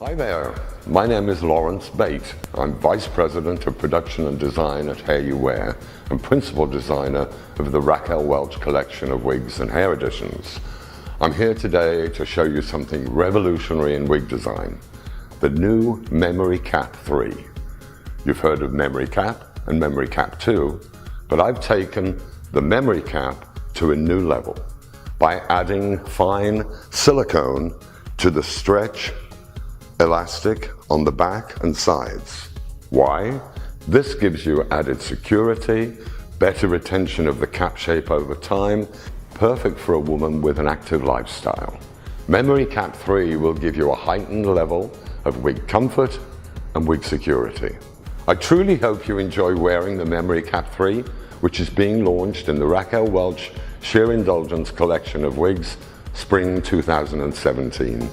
Hi there, my name is Lawrence Bate. I'm Vice President of Production and Design at Hair You Wear and Principal Designer of the Raquel Welch collection of wigs and hair additions. I'm here today to show you something revolutionary in wig design, the new Memory Cap 3. You've heard of Memory Cap and Memory Cap 2, but I've taken the Memory Cap to a new level by adding fine silicone to the stretch elastic on the back and sides. Why? This gives you added security, better retention of the cap shape over time, perfect for a woman with an active lifestyle. Memory Cap 3 will give you a heightened level of wig comfort and wig security. I truly hope you enjoy wearing the Memory Cap 3, which is being launched in the Raquel Welch Sheer Indulgence collection of wigs, Spring 2017.